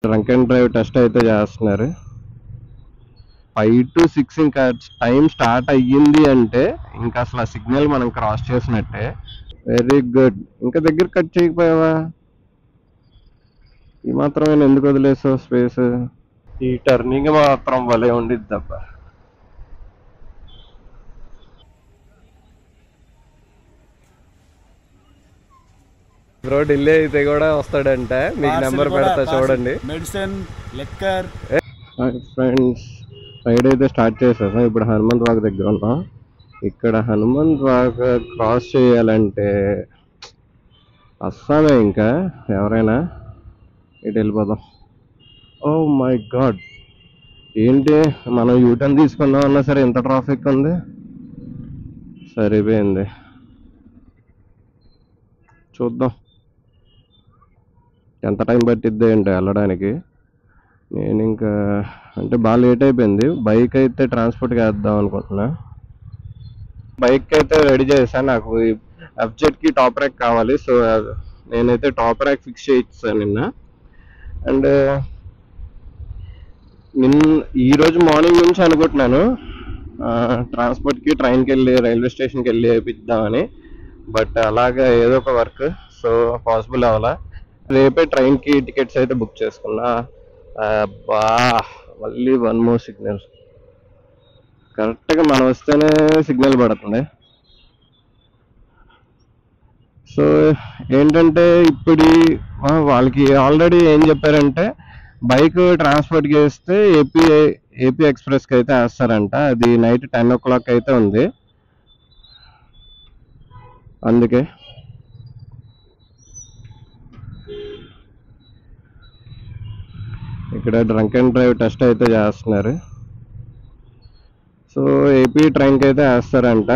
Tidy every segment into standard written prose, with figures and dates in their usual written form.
Drunk and drive test అయితే చేస్తున్నారు. 5 to 6 ఇంకా టైం స్టార్ట్ అయ్యింది అంటే ఇంకా అసలు ఆ సిగ్నల్ మనం క్రాస్ చేసినట్టే. Very good. ఇంకా దగ్గర కట్ చేయకపోయావా? ఈ మాత్రమే ఎందుకు వదిలేసావు స్పేస్? ఈ టర్నింగ్ మాత్రం భలే ఉండిద్ది అబ్బా. బ్రో ఢిల్లీ అయితే కూడా వస్తాడంట, మీకు నెంబర్ పెడతా చూడండి. Medicine liquor. ఫ్రెండ్స్, రైడ్ అయితే స్టార్ట్ చేసేసాం. ఇప్పుడు హనుమంత్ వాగ్ దగ్గర ఉన్నాం. ఇక్కడ హనుమంత్ వాగ్ క్రాస్ చేయాలంటే అస్సామే. ఇంకా ఎవరైనా ఇటు వెళ్ళిపోదాం. ఓ మై గాడ్, ఏంటి మనం యూటర్న్ తీసుకుందాం అన్నా సరే ఇంత ట్రాఫిక్ ఉంది. సరిపోయింది, చూద్దాం ఎంత టైం పట్టిద్ది ఏంటి వెళ్ళడానికి. నేను ఇంకా అంటే బాగా లేట్ అయిపోయింది. బైక్ అయితే ట్రాన్స్పోర్ట్కి వేద్దాం అనుకుంటున్నా. బైక్ అయితే రెడీ చేశాను. నాకు ఎఫ్జెడ్కి టాప్ ర్యాక్ కావాలి. సో నేనైతే టాప్ ర్యాక్ ఫిక్స్ చేయించాను నిన్న. అండ్ ఈరోజు మార్నింగ్ నుంచి అనుకుంటున్నాను ట్రాన్స్పోర్ట్కి ట్రైన్కి వెళ్ళి రైల్వే స్టేషన్కి వెళ్ళి వేయిద్దామని. బట్ అలాగా ఏదో ఒక వర్క్, సో పాసిబుల్ అవ్వాలా. రేపే ట్రైన్కి టికెట్స్ అయితే బుక్ చేసుకున్నా. బా మళ్ళీ వన్ మోర్ సిగ్నల్. కరెక్ట్గా మనం వస్తేనే సిగ్నల్ పడుతుంది. సో ఏంటంటే ఇప్పుడు వాళ్ళకి ఆల్రెడీ ఏం చెప్పారంటే బైక్ ట్రాన్స్పోర్ట్కి వేస్తే ఏపీ ఎక్స్ప్రెస్కి అయితే వేస్తారంట. అది నైట్ 10 o'clock అయితే ఉంది. అందుకే ఇక్కడ డ్రంక్ అండ్ డ్రైవ్ టెస్ట్ అయితే చేస్తున్నారు. సో ఏపీ ట్రైన్కి అయితే వేస్తారంట,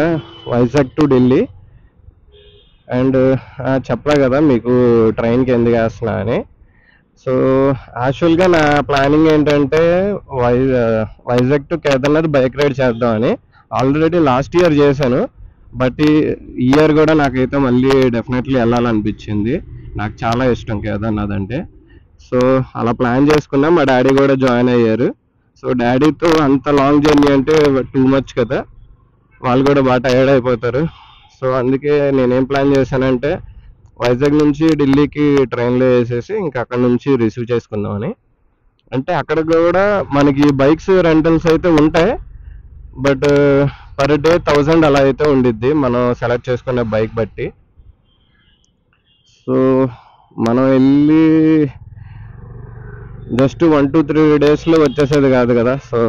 వైజాగ్ టు ఢిల్లీ. అండ్ చెప్పలే కదా మీకు ట్రైన్కి ఎందుకు వేస్తున్నా అని. సో యాక్చువల్గా నా ప్లానింగ్ ఏంటంటే Vizag to Kedarnath bike ride చేద్దామని. ఆల్రెడీ లాస్ట్ ఇయర్ చేశాను, బట్ ఈ ఇయర్ కూడా నాకైతే మళ్ళీ డెఫినెట్లీ వెళ్ళాలనిపించింది. నాకు చాలా ఇష్టం కేదార్నాథ్ అంటే. సో అలా ప్లాన్ చేసుకున్నా. మా డాడీ కూడా జాయిన్ అయ్యారు. సో డాడీతో అంత లాంగ్ జర్నీ అంటే టూ మచ్ కదా, వాళ్ళు కూడా బాగా టైర్డ్ అయిపోతారు. సో అందుకే నేనేం ప్లాన్ చేశానంటే వైజాగ్ నుంచి ఢిల్లీకి ట్రైన్లో వేసేసి ఇంకా అక్కడ నుంచి రిసీవ్ చేసుకుందామని. అంటే అక్కడ కూడా మనకి బైక్స్ రెంటల్స్ అయితే ఉంటాయి, బట్ పర్ డే 1000 అలా అయితే ఉండిద్ది మనం సెలెక్ట్ చేసుకునే బైక్ బట్టి. సో మనం వెళ్ళి జస్ట్ 1 to 3 డేస్లో వచ్చేసేది కాదు కదా. సో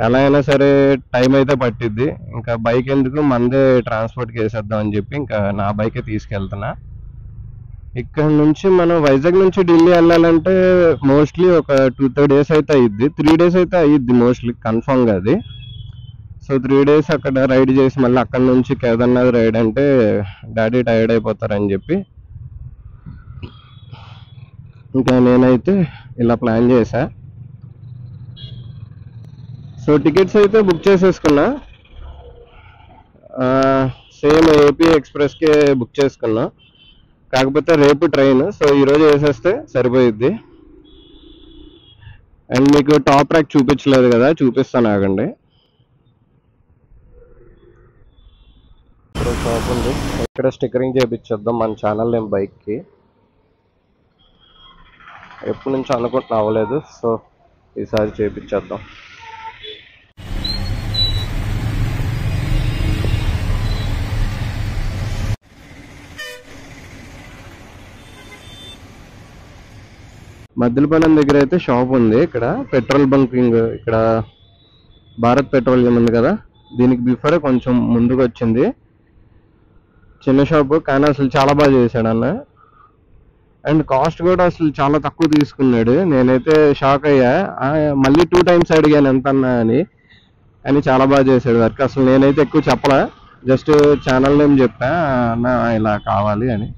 ఎలా అయినా సరే టైం అయితే పట్టిద్ది. ఇంకా బైక్ ఎందుకు, మందే ట్రాన్స్పోర్ట్కి వేసేద్దాం అని చెప్పి ఇంకా నా బైకే తీసుకెళ్తున్నా. ఇక్కడ నుంచి మనం వైజాగ్ నుంచి ఢిల్లీ వెళ్ళాలంటే మోస్ట్లీ ఒక 2-3 days అయితే అయ్యిద్ది. 3 days అయితే అయ్యిద్ది మోస్ట్లీ, కన్ఫామ్గా అది. సో 3 days అక్కడ రైడ్ చేసి మళ్ళీ అక్కడ నుంచి కేదార్నాథ్ రైడ్ అంటే డాడీ టైర్డ్ అయిపోతారని చెప్పి ఇంకా నేనైతే ఇలా ప్లాన్ చేశా. సో టికెట్స్ అయితే బుక్ చేసేసుకున్నా. సేమ్ ఏపీ ఎక్స్ప్రెస్కే బుక్ చేసుకున్నా, కాకపోతే రేపు ట్రైన్. సో ఈరోజు వేసేస్తే సరిపోయిద్ది. అండ్ మీకు టాప్ ర్యాక్ చూపించలేదు కదా, చూపిస్తాను ఆగండి. ఇక్కడ షాప్ ఉంది, ఇక్కడ స్టిక్కరింగ్ చేయించేద్దాం మన ఛానల్ నేమ్ బైక్కి. ఎప్పటి నుంచి అనుకుంటున్నా అవ్వలేదు, సో ఈసారి చేయించేద్దాం. మద్దిలపాలెం దగ్గర అయితే షాప్ ఉంది. ఇక్కడ పెట్రోల్ బంకింగ్, ఇక్కడ భారత్ పెట్రోలియం ఉంది కదా, దీనికి బిఫోరే కొంచెం ముందుకు వచ్చింది చిన్న షాపు. కానీ అసలు చాలా బాగా చేశాడు అన్న. అండ్ కాస్ట్ కూడా అసలు చాలా తక్కువ తీసుకున్నాడు. నేనైతే షాక్ అయ్యా. మళ్ళీ 2 times అడిగాను ఎంత అన్నా అని, కానీ చాలా బాగా చేశాడు వర్క్. అసలు నేనైతే ఎక్కువ చెప్పలా, జస్ట్ ఛానల్ నేమ్ చెప్పా, అన్న ఇలా కావాలి అని.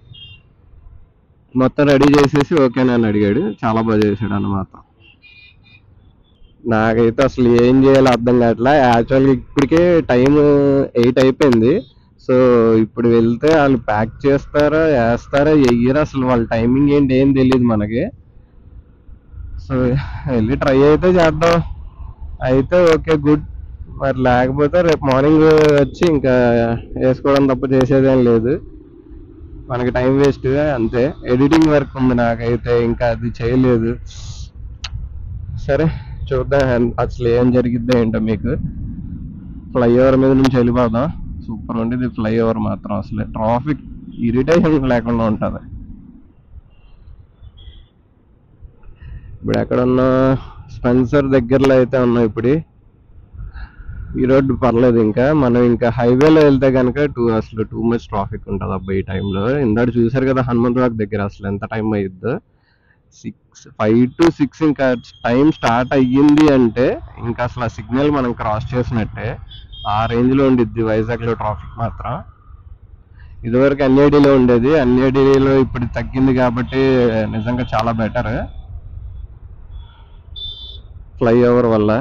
మొత్తం రెడీ చేసేసి ఓకేనని అడిగాడు. చాలా బాగా చేశాడు అన్నమాట. నాకైతే అసలు ఏం చేయాలో అర్థం కావట్లే. యాక్చువల్గా ఇప్పటికే టైం 8 అయిపోయింది. సో ఇప్పుడు వెళ్తే వాళ్ళు ప్యాక్ చేస్తారా, వేస్తారా, వెయ్యరా, అసలు వాళ్ళ టైమింగ్ ఏంటి ఏం తెలియదు మనకి. సో వెళ్ళి ట్రై అయితే చేద్దాం, అయితే ఓకే గుడ్, మరి లేకపోతే రేపు మార్నింగ్ వచ్చి ఇంకా వేసుకోవడం తప్ప చేసేదేం లేదు, మనకి టైం వేస్ట్ అంతే. ఎడిటింగ్ వర్క్ ఉంది నాకైతే, ఇంకా అది చేయలేదు. సరే చూద్దాం అసలు ఏం జరిగిద్దో ఏంటో. మీకు ఫ్లైఓవర్ మీద నుంచి వెళ్ళిపోదాం, సూపర్ ఉండేది ఫ్లైఓవర్ మాత్రం, అసలు ట్రాఫిక్ ఇరిటేషన్ లేకుండా ఉంటుంది. ఇప్పుడు ఎక్కడున్నా స్పెన్సర్ దగ్గరలో అయితే ఉన్నాం. ఇప్పుడు ఈ రోడ్డు పర్లేదు, ఇంకా మనం ఇంకా హైవేలో వెళ్తే కనుక అసలు టూ మచ్ ట్రాఫిక్ ఉంటుంది అబ్బా ఈ టైంలో. ఇందాక చూసారు కదా హనుమంత్ వాక్ దగ్గర అసలు ఎంత టైం అయ్యిద్దో, 5 to 6 ఇంకా టైం స్టార్ట్ అయ్యింది అంటే ఇంకా అసలు ఆ సిగ్నల్ మనం క్రాస్ చేసినట్టే, ఆ రేంజ్లో ఉండిద్ది వైజాగ్లో ట్రాఫిక్ మాత్రం. ఇదివరకు ఎన్ఏడిలో ఉండేది, ఎన్ఏడిలో ఇప్పుడు తగ్గింది కాబట్టి నిజంగా చాలా బెటర్ ఫ్లైఓవర్ వల్ల.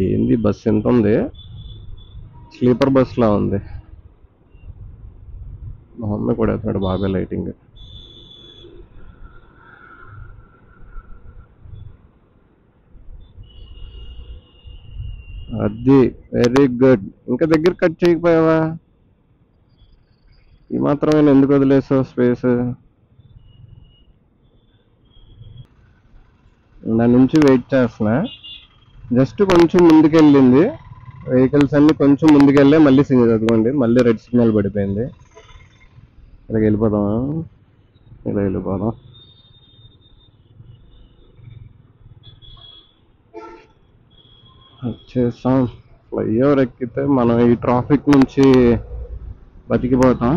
ఏంది బస్ ఎంత ఉంది, స్లీపర్ బస్లా ఉంది. మా అమ్మ కూడా వేస్తున్నాడు బాగా లైటింగ్. అది వెరీ గుడ్. ఇంకా దగ్గర కట్ చేయకపోయావా, ఈ మాత్రమే ఎందుకు వదిలేసావు స్పేస్? దాని నుంచి వెయిట్ చేస్తున్నా, జస్ట్ కొంచెం ముందుకెళ్ళింది వెహికల్స్ అన్ని, కొంచెం ముందుకెళ్ళే మళ్ళీ అదిగోండి మళ్ళీ రెడ్ సిగ్నల్ పడిపోయింది. ఇలాగ వెళ్ళిపోదాం, ఇలా వెళ్ళిపోదాం. వచ్చేసాం. ఫ్లైఓవర్ ఎక్కితే మనం ఈ ట్రాఫిక్ నుంచి బతికిపోతాం.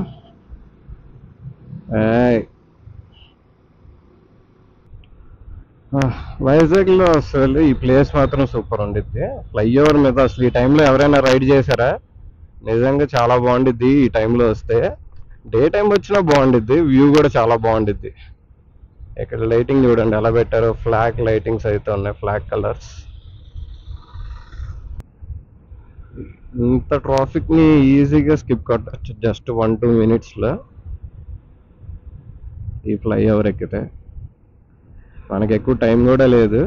వైజాగ్లో అసలు ఈ ప్లేస్ మాత్రం సూపర్ ఉండిద్ది, ఫ్లైఓవర్ మీద అసలు ఈ టైంలో ఎవరైనా రైడ్ చేశారా? నిజంగా చాలా బాగుండిద్ది ఈ టైంలో వస్తే. డే టైం వచ్చినా బాగుండిద్ది, వ్యూ కూడా చాలా బాగుండిద్ది. ఇక్కడ లైటింగ్ చూడండి ఎలా పెట్టారో, ఫ్లాగ్ లైటింగ్స్ అయితే ఉన్నాయి, ఫ్లాగ్ కలర్స్. ఇంత ట్రాఫిక్ ని ఈజీగా స్కిప్ కొట్టచ్చు జస్ట్ 1-2 minutesలో ఈ ఫ్లైఓవర్ ఎక్కితే. మనకి ఎక్కువ టైం కూడా లేదు.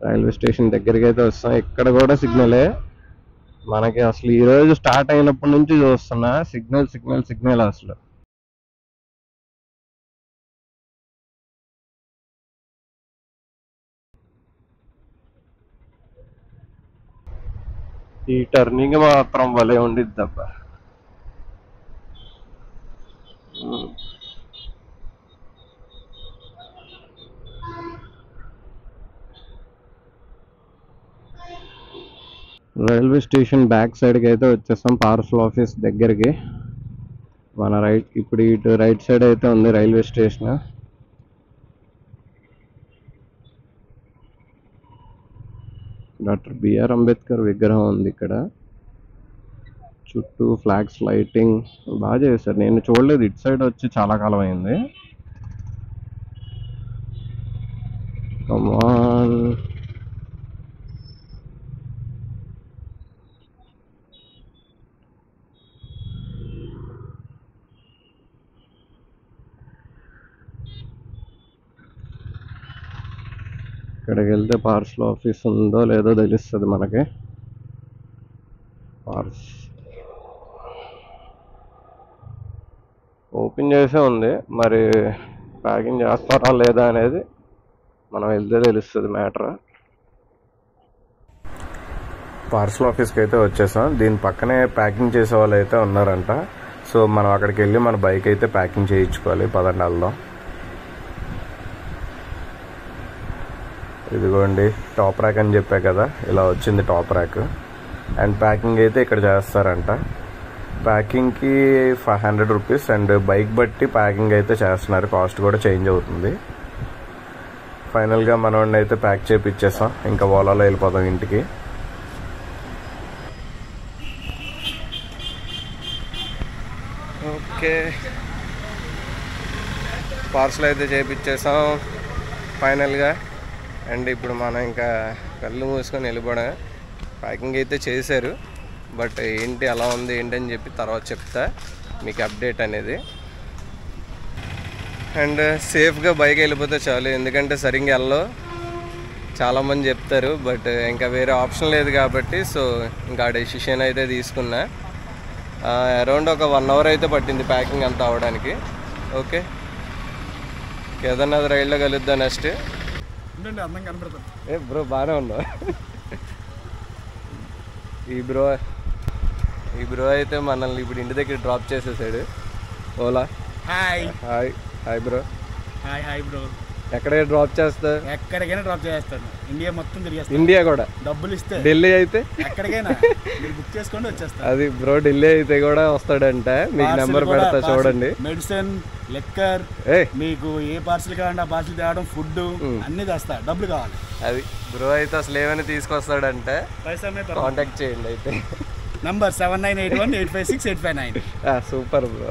రైల్వే స్టేషన్ దగ్గరికి అయితే వస్తాం, ఇక్కడ కూడా సిగ్నలే మనకి. అసలు ఈ రోజు స్టార్ట్ అయినప్పటి నుంచి చూస్తున్నా సిగ్నల్ సిగ్నల్ సిగ్నల్. అసలు ఈ టర్నింగ్ మాత్రం భలే ఉండిద్దబ్బా. రైల్వే స్టేషన్ బ్యాక్ సైడ్కి అయితే వచ్చేస్తాం, పార్సల్ ఆఫీస్ దగ్గరికి. మన రైట్, ఇప్పుడు ఇటు రైట్ సైడ్ అయితే ఉంది railway station. Doctor B R Ambedkar విగ్రహం ఉంది ఇక్కడ, చుట్టూ ఫ్లాగ్స్ లైటింగ్ బాగా చేశారు. నేను చూడలేదు, ఇటు సైడ్ వచ్చి చాలా కాలం అయింది. కమాన్, ఇక్కడికి వెళ్తే పార్సల్ ఆఫీస్ ఉందో లేదో తెలుస్తుంది మనకి. ఓపెన్ చేసే ఉంది, మరి ప్యాకింగ్ చేస్తారా లేదా అనేది మనం వెళ్తే తెలుస్తుంది మ్యాటర్. పార్సల్ ఆఫీస్కి అయితే వచ్చేసాం, దీని పక్కనే ప్యాకింగ్ చేసే వాళ్ళు అయితే ఉన్నారంట. సో మనం అక్కడికి వెళ్ళి మన బైక్ అయితే ప్యాకింగ్ చేయించుకోవాలి. పదండి వెళ్దాం. ఇదిగోండి టాప్ ర్యాక్ అని చెప్పా కదా, ఇలా వచ్చింది టాప్ ర్యాక్. అండ్ ప్యాకింగ్ అయితే ఇక్కడ చేస్తారంట. ప్యాకింగ్కి 500 రూపీస్, అండ్ బైక్ బట్టి ప్యాకింగ్ అయితే చేస్తున్నారు, కాస్ట్ కూడా చేంజ్ అవుతుంది. ఫైనల్గా మనోడిని అయితే ప్యాక్ చేపిచ్చేస్తాం, ఇంకా ఓలాలో వెళ్ళిపోతాం ఇంటికి. ఓకే, పార్సల్ అయితే చేపిచ్చేసాం ఫైనల్గా. అండ్ ఇప్పుడు మనం ఇంకా కళ్ళు మూసుకొని వెళ్ళిపోవడం. ప్యాకింగ్ అయితే చేశారు, బట్ ఏంటి ఎలా ఉంది ఏంటని చెప్పి తర్వాత చెప్తా మీకు అప్డేట్ అనేది. అండ్ సేఫ్గా బైక్ వెళ్ళిపోతే చాలు, ఎందుకంటే సరిగ్గా వెళ్ళవు చాలామంది చెప్తారు, బట్ ఇంకా వేరే ఆప్షన్ లేదు కాబట్టి సో ఇంకా ఆ డెసిషన్ అయితే తీసుకున్నా. అరౌండ్ ఒక 1 hour అయితే పట్టింది ప్యాకింగ్ అంతా అవడానికి. ఓకే, కేదార్నాథ్ రైల్లో కలుద్దాం నెక్స్ట్. ఏ బ్రో బాగానే ఉన్నావు. ఈ బ్రో అయితే మనల్ని ఇప్పుడు ఇంటి దగ్గర డ్రాప్ చేసేసాడు. Ola. Hi hi hi bro. Hi bro. ఎక్కడికి డ్రాప్ చేస్తా? ఎక్కడికైనా డ్రాప్ చేస్తాను, ఇండియా మొత్తం తిరిగేస్తాను. ఇండియా కూడా? డబ్బులు ఇస్తే. ఢిల్లీ అయితే? ఎక్కడికైనా మీరు బుక్ చేసుకొని వచ్చేస్తాను. అది బ్రో, ఢిల్లీ అయితే కూడా వస్తాడంట. మీకు నెంబర్ పెడతా చూడండి. మెడిసిన్, లెక్కర్, మీకు ఏ పార్సిల్ కావాలంటే ఆ పార్సిల్ తేవడం, ఫుడ్ అన్ని తెస్తా. డబ్బులు కావాలి. అది బ్రో అయితే అసలు ఏమైనా తీసుకొస్తాడంటే కాంటాక్ట్ చేయండి అయితే. నంబర్ 7981856859. Super bro.